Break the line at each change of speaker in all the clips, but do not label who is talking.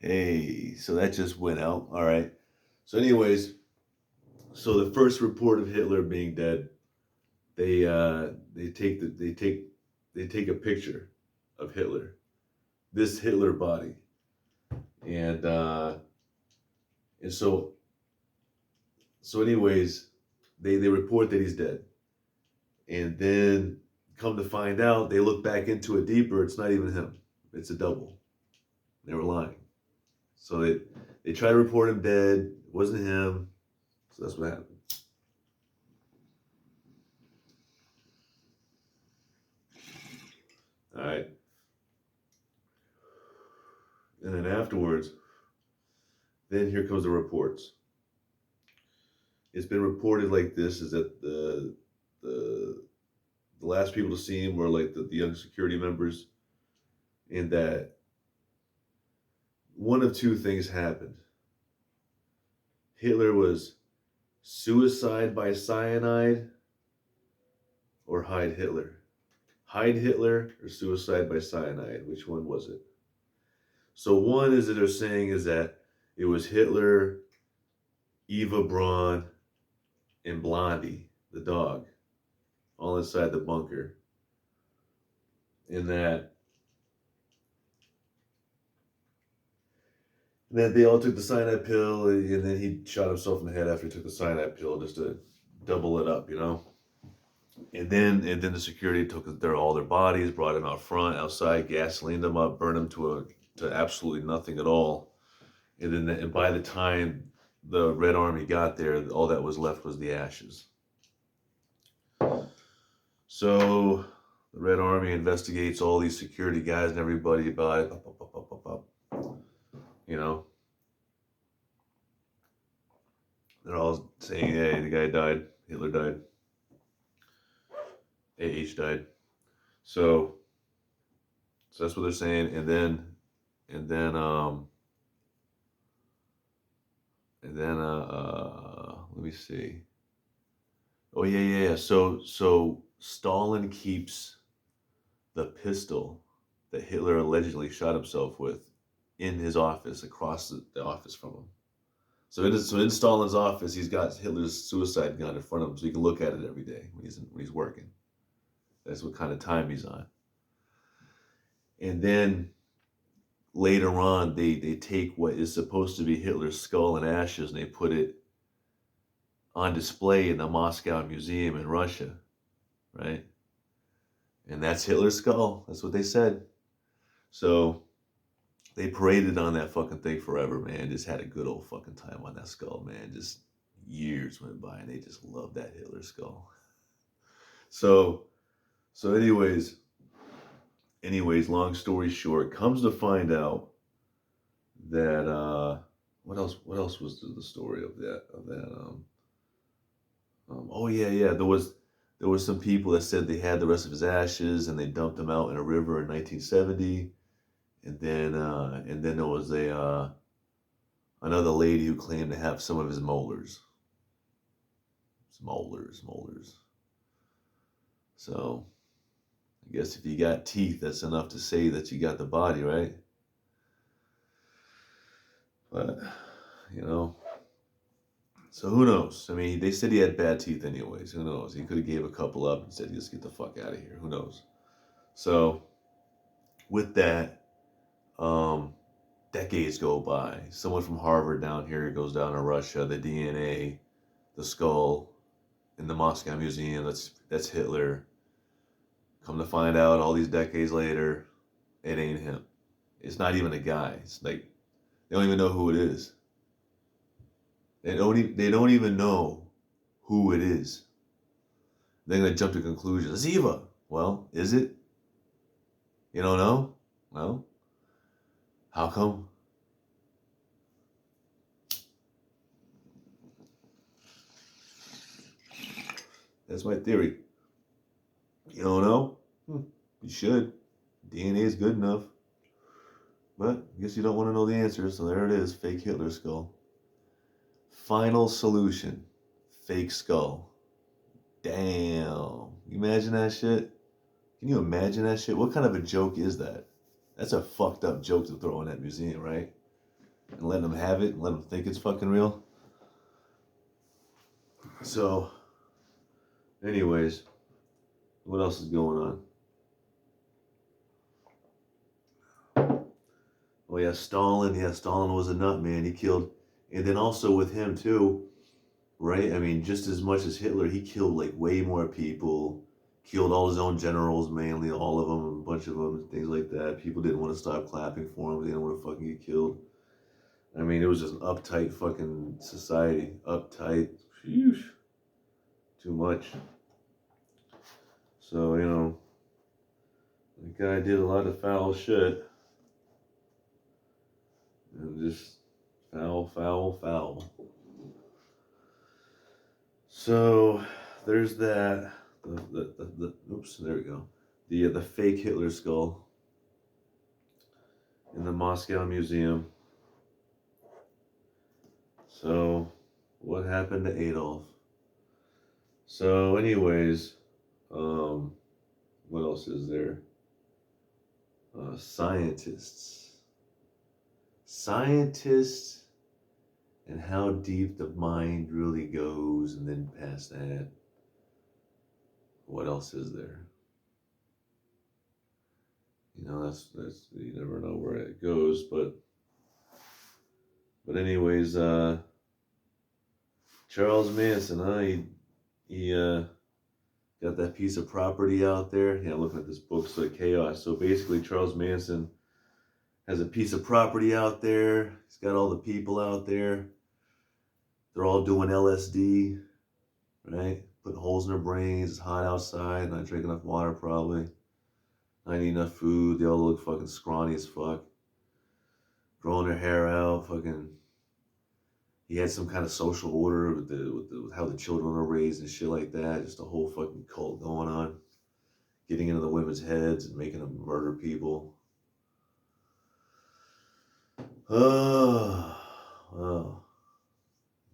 Hey, so that just went out. All right. So, anyways, so the first report of Hitler being dead, they take a picture of Hitler, this Hitler body, and uh, and anyways, they report that he's dead, and then come to find out, they look back into it deeper. It's not even him. It's a double. They were lying. So they try to report him dead. It wasn't him. So that's what happened. All right. And then afterwards, then here comes the reports. It's been reported like this: is that the last people to see him were like the young security members, and that one of two things happened. Hitler was suicide by cyanide or hide Hitler. Hide Hitler or suicide by cyanide. Which one was it? So one is that they're saying is that it was Hitler, Eva Braun, and Blondie, the dog, all inside the bunker. And that they all took the cyanide pill, and then he shot himself in the head after he took the cyanide pill just to double it up, you know. And then the security took all their bodies, brought them out front, outside, gasolined them up, burned them to absolutely nothing at all. And by the time the Red Army got there, all that was left was the ashes. So the Red Army investigates all these security guys and everybody about it. You know, they're all saying, "Hey, the guy died. Hitler died. AH died." So that's what they're saying. And then let me see. Oh yeah. So Stalin keeps the pistol that Hitler allegedly shot himself with in his office, across the office from him. So in Stalin's office, he's got Hitler's suicide gun in front of him, so he can look at it every day when he's working. That's what kind of time he's on. And then later on, they take what is supposed to be Hitler's skull and ashes, and they put it on display in the Moscow Museum in Russia, right? And that's Hitler's skull. That's what they said. So they paraded on that fucking thing forever, man. Just had a good old fucking time on that skull, man. Just years went by, and they just loved that Hitler skull. So anyways, long story short, comes to find out that what else was the story of that oh yeah, there was some people that said they had the rest of his ashes and they dumped them out in a river in 1970, and then there was another lady who claimed to have some of his molars. Molars. So I guess if you got teeth, that's enough to say that you got the body, right? But, you know, so who knows? I mean, they said he had bad teeth anyways. Who knows? He could have gave a couple up and said, just get the fuck out of here. Who knows? So with that, decades go by. Someone from Harvard down here goes down to Russia. The DNA, the skull in the Moscow Museum, that's Hitler. Come to find out all these decades later, it ain't him. It's not even a guy. It's like they don't even know who it is. They don't even know who it is. They're gonna jump to conclusions. It's Eva. Well, is it? You don't know? Well, how come? That's my theory. You don't know? You should. DNA is good enough. But I guess you don't want to know the answer, so there it is. Fake Hitler skull. Final solution. Fake skull. Damn. You imagine that shit? Can you imagine that shit? What kind of a joke is that? That's a fucked up joke to throw in that museum, right? and letting them have it and let them think it's fucking real. So, anyways, what else is going on? Oh yeah, Stalin. Yeah, Stalin was a nut, man. He killed, and then also with him too, right? I mean, just as much as Hitler, he killed like way more people. Killed all his own generals, mainly all of them, a bunch of them, things like that. People didn't want to stop clapping for him. They didn't want to fucking get killed. I mean, it was just an uptight fucking society. Uptight. Phew. Too much. So, the guy did a lot of foul shit. And just foul, foul, foul. So, there's that. Oops, there we go. The fake Hitler skull in the Moscow Museum. So, what happened to Adolf? So, anyways, what else is there? Scientists and how deep the mind really goes, and then past that, what else is there? That's you never know where it goes, but anyways, Charles Manson, he got that piece of property out there. Yeah, looking at this book, so Chaos. So basically, Charles Manson has a piece of property out there. He's got all the people out there. They're all doing LSD, right? Putting holes in their brains. It's hot outside. Not drinking enough water, probably. Not eating enough food. They all look fucking scrawny as fuck. Growing their hair out. Fucking. He had some kind of social order with how the children are raised and shit like that. Just a whole fucking cult going on. Getting into the women's heads and making them murder people. Oh, wow.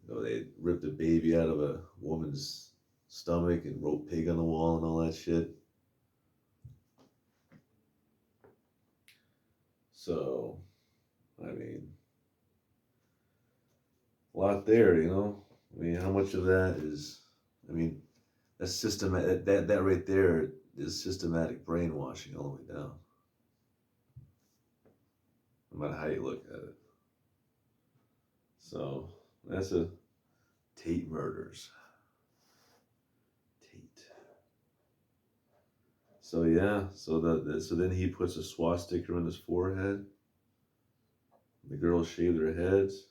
They ripped a baby out of a woman's stomach and wrote pig on the wall and all that shit. So, I mean, a lot there, I mean, how much of that is, I mean, that's systematic, that right there is systematic brainwashing all the way down. No matter how you look at it. So, that's a Tate murders. Tate. So yeah, so then he puts a swastika on his forehead. The girls shave their heads.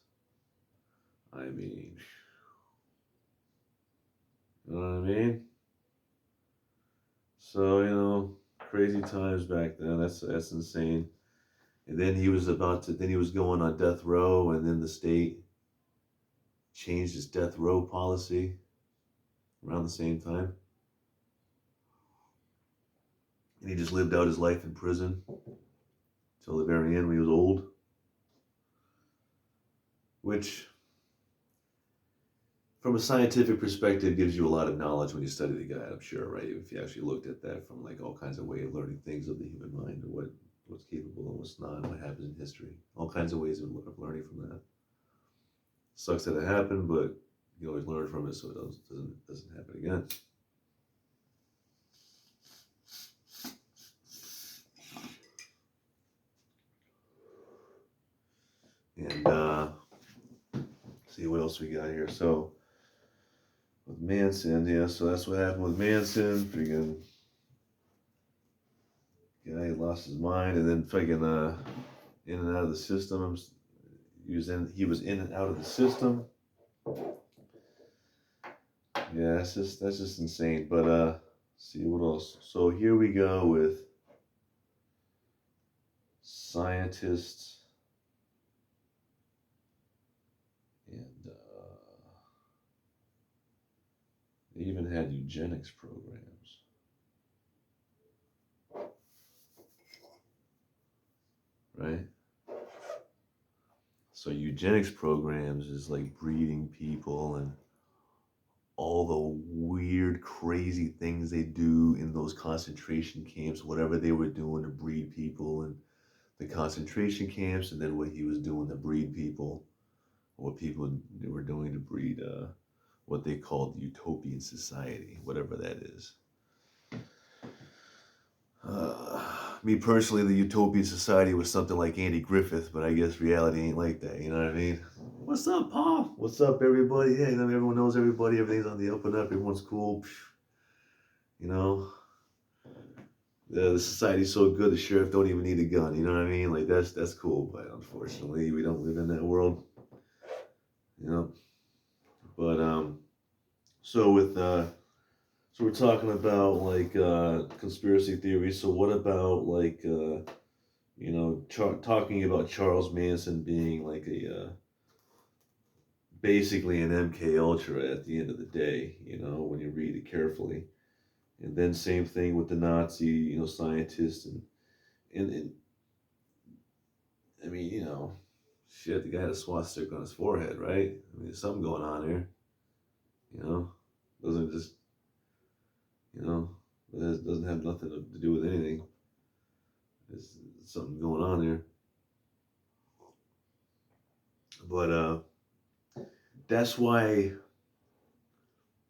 I mean, you know what I mean? So, crazy times back then. That's insane. And then he was going on death row, and then the state changed its death row policy around the same time. And he just lived out his life in prison till the very end when he was old. Which, from a scientific perspective, gives you a lot of knowledge when you study the guy, I'm sure, right? If you actually looked at that from like all kinds of ways of learning things of the human mind, or what's capable and what's not, and what happens in history. All kinds of ways of learning from that. Sucks that it happened, but you always learn from it so it doesn't happen again. And see what else we got here. So with Manson, yeah, so that's what happened with Manson. Freaking guy lost his mind, and then freaking in and out of the system. He was in and out of the system. Yeah, that's just insane. But see what else. So here we go with scientists and they even had eugenics programs. Right? So eugenics programs is like breeding people and all the weird, crazy things they do in those concentration camps, whatever they were doing to breed people, and the concentration camps, and then what he was doing to breed people, what people were doing to breed what they called utopian society, whatever that is. Me personally, the utopian society was something like Andy Griffith, but I guess reality ain't like that. You know what I mean? What's up, Paul? What's up, everybody? Hey, everyone knows everybody. Everything's on the up and up. Everyone's cool. You know, the society's so good. The sheriff don't even need a gun. You know what I mean? Like that's cool. But unfortunately, we don't live in that world. You know. But so with so we're talking about like conspiracy theories. So what about like talking about Charles Manson being like a basically an MKUltra at the end of the day, when you read it carefully. And then same thing with the Nazi, scientists and I mean, shit, the guy had a swastika on his forehead, right? I mean, there's something going on there, doesn't just, it doesn't have nothing to do with anything. There's something going on there. But that's why,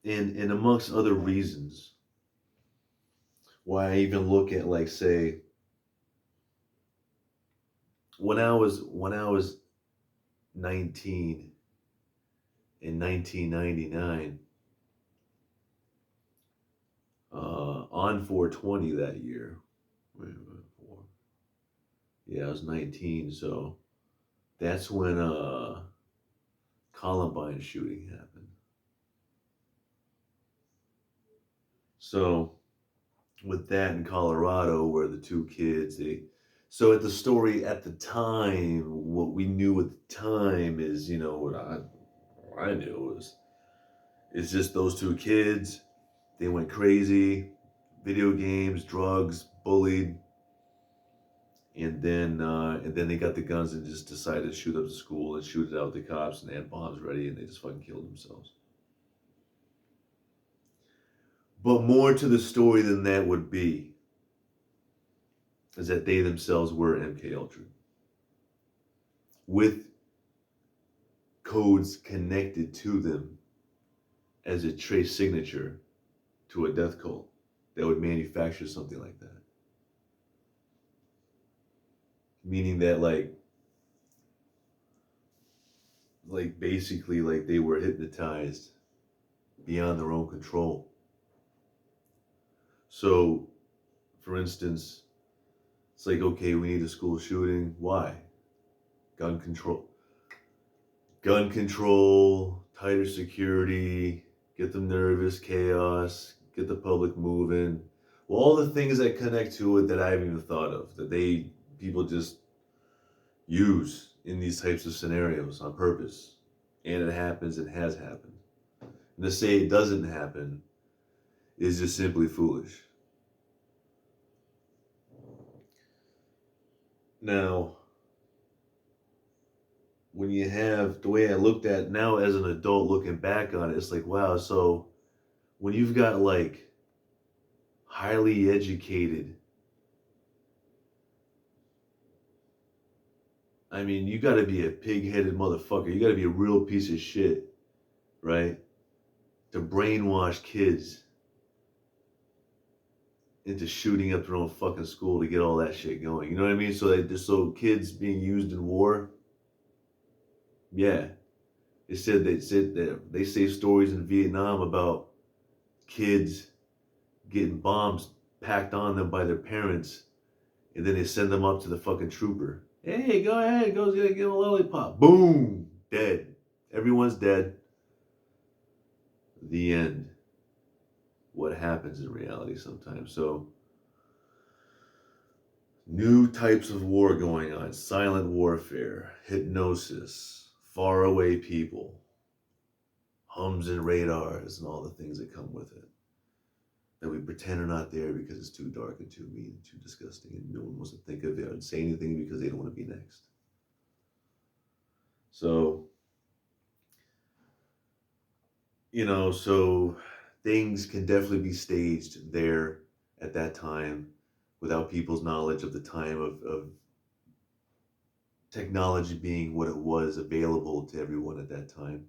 and amongst other reasons, why I even look at like say when I was 19 in 1999 on 420 that year. Yeah, I was 19, so that's when Columbine shooting happened. So with that in Colorado, where the two kids, so at the story at the time, what we knew at the time is, what I knew was, it's just those two kids. They went crazy, video games, drugs, bullied, and then they got the guns and just decided to shoot up the school and shoot it out the cops, and they had bombs ready, and they just fucking killed themselves. But more to the story than that would be is that they themselves were MKUltra, with codes connected to them as a trace signature to a death cult that would manufacture something like that. Meaning that like basically like they were hypnotized beyond their own control. So, for instance, it's like, okay, we need a school shooting. Why? Gun control. Gun control, tighter security, get them nervous, chaos, get the public moving. Well, all the things that connect to it that I haven't even thought of, that people just use in these types of scenarios on purpose. And it happens, it has happened. And to say it doesn't happen is just simply foolish. Now, when you have the way I looked at now as an adult looking back on it, it's like, wow, so when you've got like highly educated, I mean, you gotta be a pig-headed motherfucker. You gotta be a real piece of shit, right? To brainwash kids into shooting up their own fucking school to get all that shit going. You know what I mean? So kids being used in war. Yeah, they said that they say stories in Vietnam about kids getting bombs packed on them by their parents, and then they send them up to the fucking trooper. Hey, go ahead, go get a lollipop. Boom, dead. Everyone's dead. The end. What happens in reality sometimes. So, new types of war going on: silent warfare, hypnosis, faraway people, hums and radars, and all the things that come with it. That we pretend are not there because it's too dark and too mean and too disgusting, and no one wants to think of it or say anything because they don't want to be next. So, so things can definitely be staged there at that time without people's knowledge of the time of technology being what it was available to everyone at that time.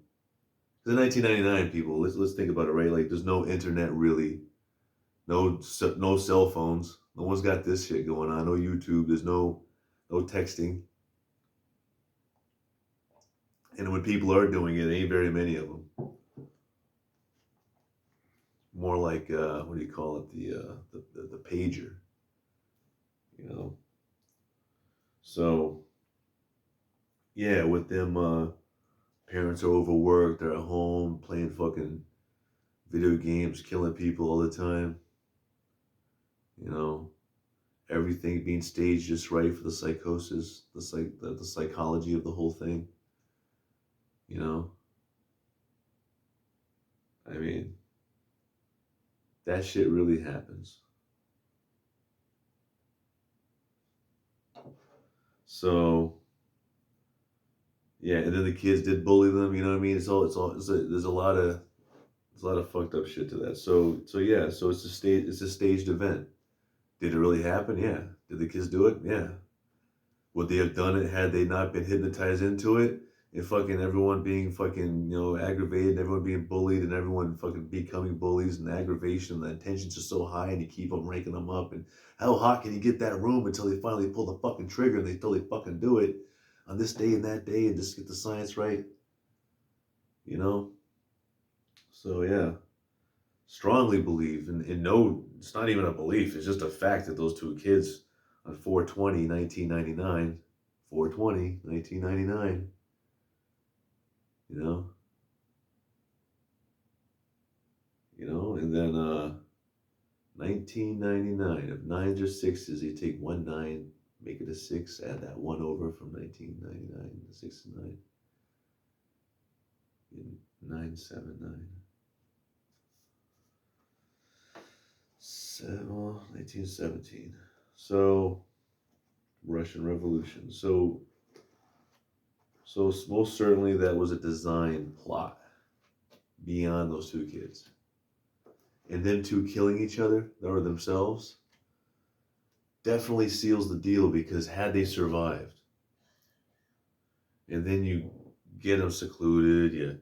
Because in 1999, people, let's think about it, right? Like, there's no internet really, no cell phones. No one's got this shit going on. No YouTube. There's no texting. And when people are doing it, ain't very many of them. More like what do you call it? The pager. You know. So yeah, with them, parents are overworked. They're at home playing fucking video games, killing people all the time. You know, everything being staged just right for the psychosis, the psychology of the whole thing. You know, I mean, that shit really happens. So yeah, and then the kids did bully them. You know what I mean? There's a lot of fucked up shit to that. So yeah, so it's a staged event. Did it really happen? Yeah. Did the kids do it? Yeah. Would they have done it had they not been hypnotized into it? And fucking everyone being fucking, aggravated, and everyone being bullied, and everyone fucking becoming bullies, and the aggravation, and the tensions are so high, and you keep on ranking them up. And how hot can you get that room until they finally pull the fucking trigger and they totally fucking do it on this day and that day and just get the science right? You know? So yeah. Strongly believe, and no, it's not even a belief, it's just a fact that those two kids on 4/20, 1999, 4/20, 1999, you know, and then 1999, if nines or sixes, you take 1 9, make it a 6, add that 1 over from 1999, 6 and 9, 979. 1917. So, Russian Revolution. So most certainly that was a design plot beyond those two kids. And them two killing each other, or themselves, definitely seals the deal, because had they survived, and then you get them secluded, you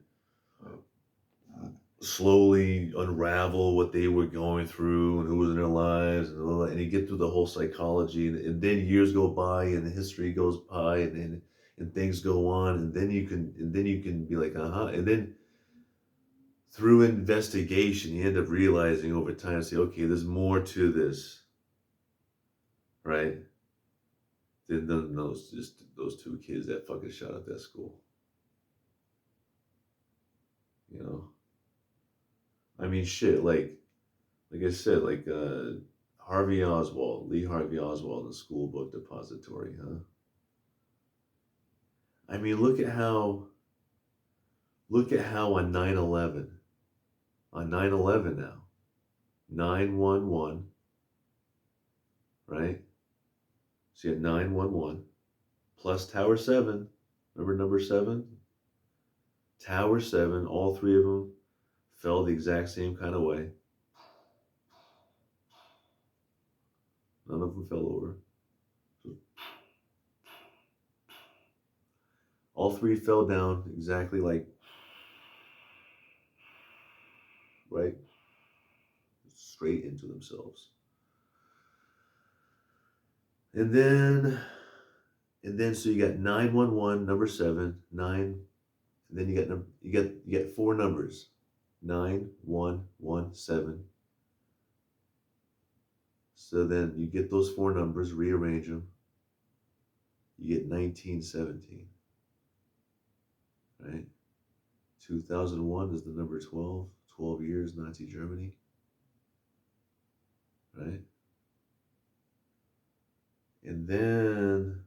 slowly unravel what they were going through and who was in their lives, and you get through the whole psychology, and then years go by and the history goes by, and things go on, and then you can be like, and then through investigation you end up realizing over time, say, okay, there's more to this, right? Than those two kids that fucking shot up that school. You know, I mean, shit, like I said, like Lee Harvey Oswald, the School Book Depository, huh? I mean, look at how on 9/11, now, 911, right? So you had 911 plus Tower 7. Remember number 7? Tower 7, all three of them fell the exact same kind of way. None of them fell over. All three fell down exactly like, right? Straight into themselves. And then so you got 911, number 7, 9, and then you get 4 numbers. 9117. So then you get those 4 numbers, rearrange them. You get 1917. Right? 2001 is the number 12. 12 years, Nazi Germany. Right? And then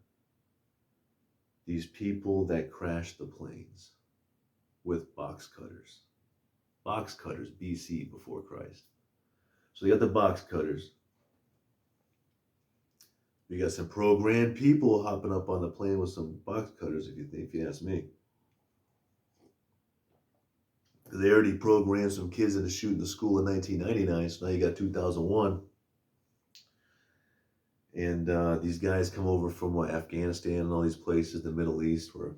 these people that crashed the planes with box cutters. Box cutters, BC, before Christ. So you got the box cutters. We got some programmed people hopping up on the plane with some box cutters, if you ask me. They already programmed some kids into shooting the school in 1999, so now you got 2001. And these guys come over from Afghanistan and all these places, the Middle East, where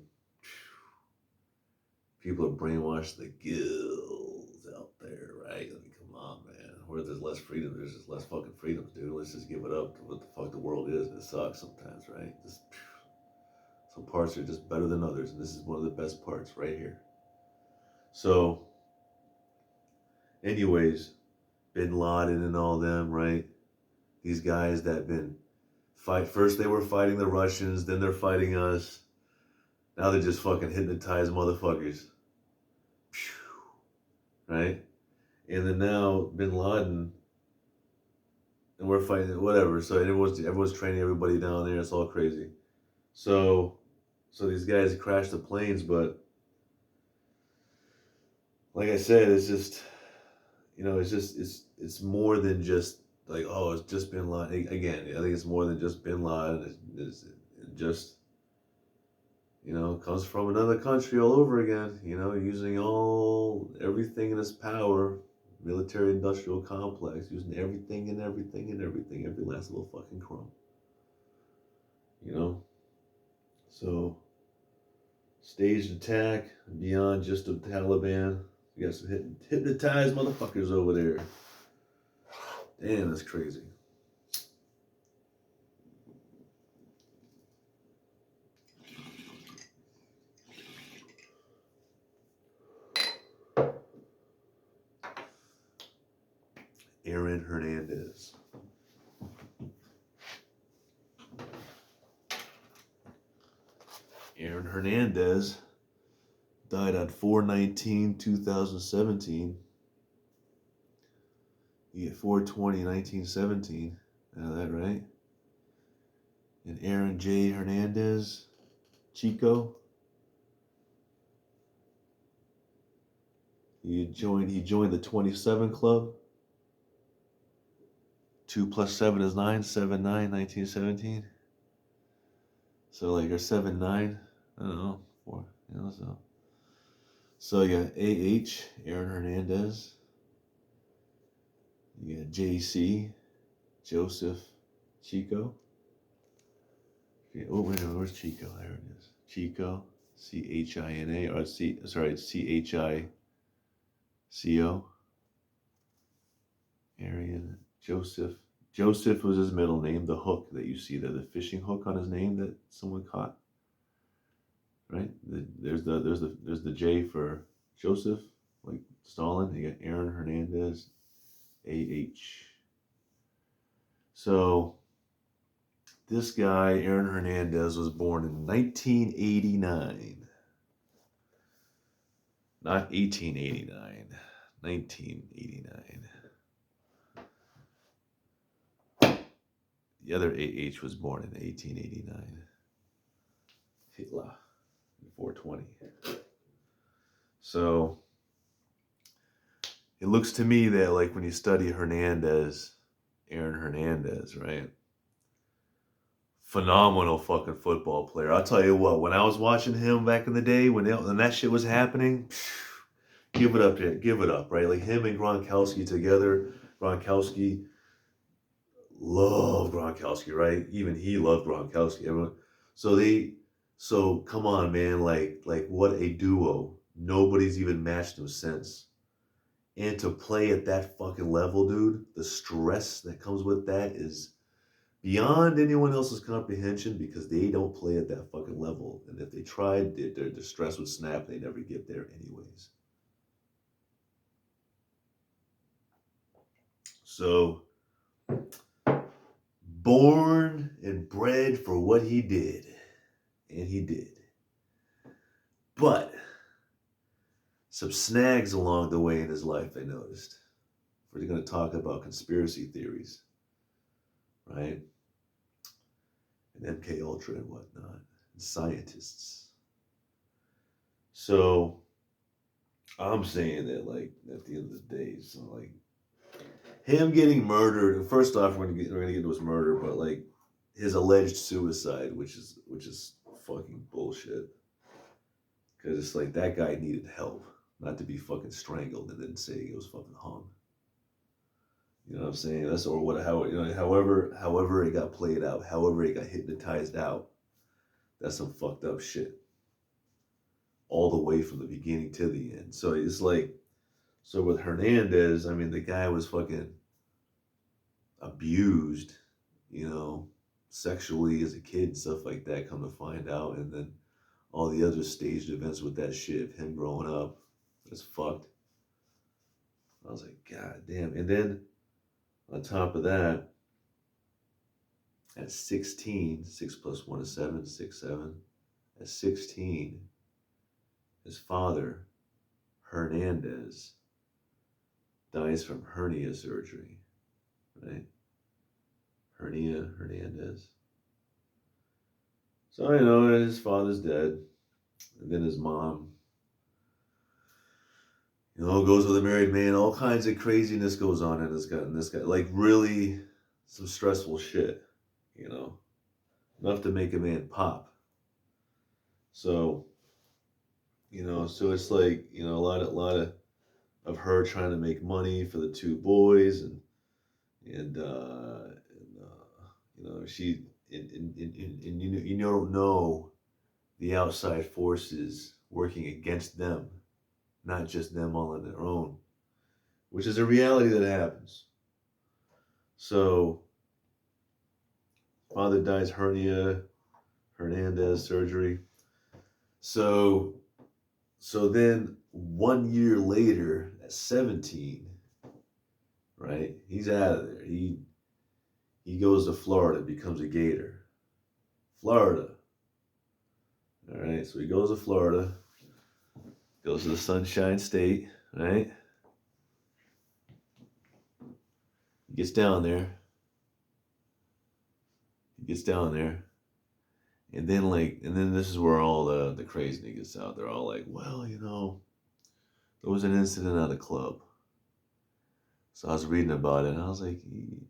people are brainwashed the gills out there, right? I mean, come on, man. Where there's less freedom, there's just less fucking freedoms, dude. Let's just give it up to what the fuck the world is. And it sucks sometimes, right? Just, some parts are just better than others, and this is one of the best parts right here. So, anyways, Bin Laden and all them, right? These guys that been fight. First they were fighting the Russians, then they're fighting us. Now they're just fucking hypnotized motherfuckers. Right? And then now Bin Laden, and we're fighting whatever. So everyone's training everybody down there. It's all crazy. So these guys crashed the planes, but like I said, it's just, it's more than just like, oh, it's just Bin Laden. Again, I think it's more than just Bin Laden. It's just, comes from another country all over again, using everything in its power, military industrial complex, using everything and everything and everything, every last little fucking crumb. So, staged attack beyond just the Taliban. You got some hypnotized motherfuckers over there. Damn, that's crazy. Aaron Hernandez. Aaron Hernandez died on 4/19/2017. You get 4/20/1917. Got that right? And Aaron J. Hernandez, Chico. He joined the 27 Club. 2 + 7 is 9, 7/9/1917. So like, or 7/9, I don't know, 4, so. So you got AH, Aaron Hernandez. You got JC, Joseph Chico. Okay, oh wait, no, where's Chico? There it is. Chico, CHINA, or CHICO. Arian Joseph. Joseph was his middle name. The hook that you see there, the fishing hook on his name that someone caught. Right? There's the J for Joseph, like Stalin. You got Aaron Hernandez, AH. So this guy, Aaron Hernandez, was born in 1989. Not 1889, 1989. The other AH was born in 1889. Hitler, 420. So it looks to me that, like, when you study Hernandez, Aaron Hernandez, right? Phenomenal fucking football player. I'll tell you what, when I was watching him back in the day, when that shit was happening, give it up, right? Like him and Gronkowski together. Gronkowski, loved Gronkowski, right? Even he loved Gronkowski. Everyone. So come on, man, like what a duo. Nobody's even matched them since. And to play at that fucking level, dude, the stress that comes with that is beyond anyone else's comprehension, because they don't play at that fucking level. And if they tried, their stress would snap. They never get there anyways. So, born and bred for what he did. And he did. But some snags along the way in his life, I noticed. We're going to talk about conspiracy theories, right? And MKUltra and whatnot, and scientists. So I'm saying that, like, at the end of the day, so like him getting murdered. First off, we're gonna get into his murder, but like his alleged suicide, which is fucking bullshit. Because it's like, that guy needed help, not to be fucking strangled and then say he was fucking hung. You know what I'm saying? That's or what how however it got played out, however it got hypnotized out. That's some fucked up shit. All the way from the beginning to the end. So it's like so with Hernandez, I mean the guy was fucking abused, you know, sexually as a kid and stuff like that, come to find out, and then all the other staged events with that shit of him growing up. It's fucked. I was like, God damn. And then on top of that, at 16, 6 plus 1 is 7, 6, 7. At 16, his father, Hernandez, dies from hernia surgery, right? Hernandez. So I know his father's dead. And then his mom, goes with a married man. All kinds of craziness goes on in this guy. Like really some stressful shit, you know. Enough to make a man pop. So, so it's like, a lot of her trying to make money for the two boys and she and you don't know the outside forces working against them, not just them all on their own, which is a reality that happens. So, father dies Hernandez surgery. So then 1 year later, at 17, right? He's out of there. He goes to Florida, becomes a Gator. Florida. All right, so he goes to Florida, goes to the Sunshine State, right? He gets down there. And then this is where all the crazy niggas out there all like, well, there was an incident at a club. So I was reading about it and I was like,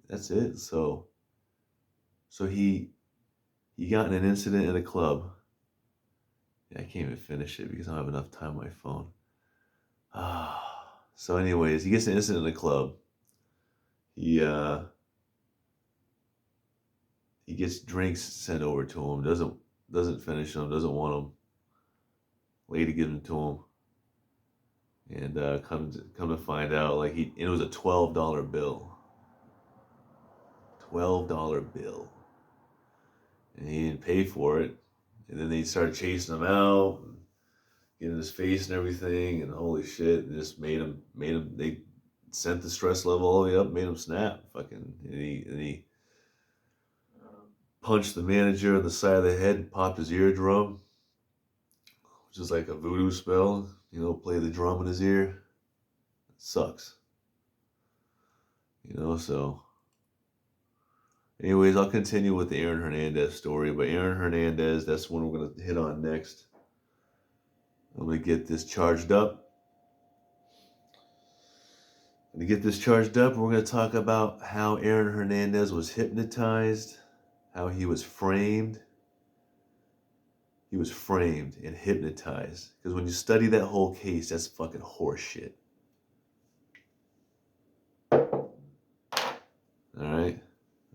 that's it. So he got in an incident at a club. Yeah, I can't even finish it because I don't have enough time on my phone. So anyways, he gets an incident in a club. He gets drinks sent over to him. Doesn't finish them. Doesn't want them. Lady gives them to him. And come to find out, like it was a $12 bill. $12 bill. And he didn't pay for it. And then they started chasing him out, and getting his face and everything, and holy shit, and just made him. They sent the stress level all the way up, made him snap. Fucking, and he punched the manager on the side of the head and popped his eardrum, which is like a voodoo spell. Play the drum in his ear. It sucks. So. Anyways, I'll continue with the Aaron Hernandez story, but Aaron Hernandez, that's one we're going to hit on next. I'm going to get this charged up. We're going to talk about how Aaron Hernandez was hypnotized, how he was framed. He was framed and hypnotized. Because when you study that whole case, that's fucking horseshit.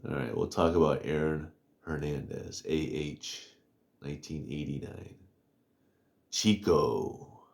All right, we'll talk about Aaron Hernandez, AH, 1989. Chico.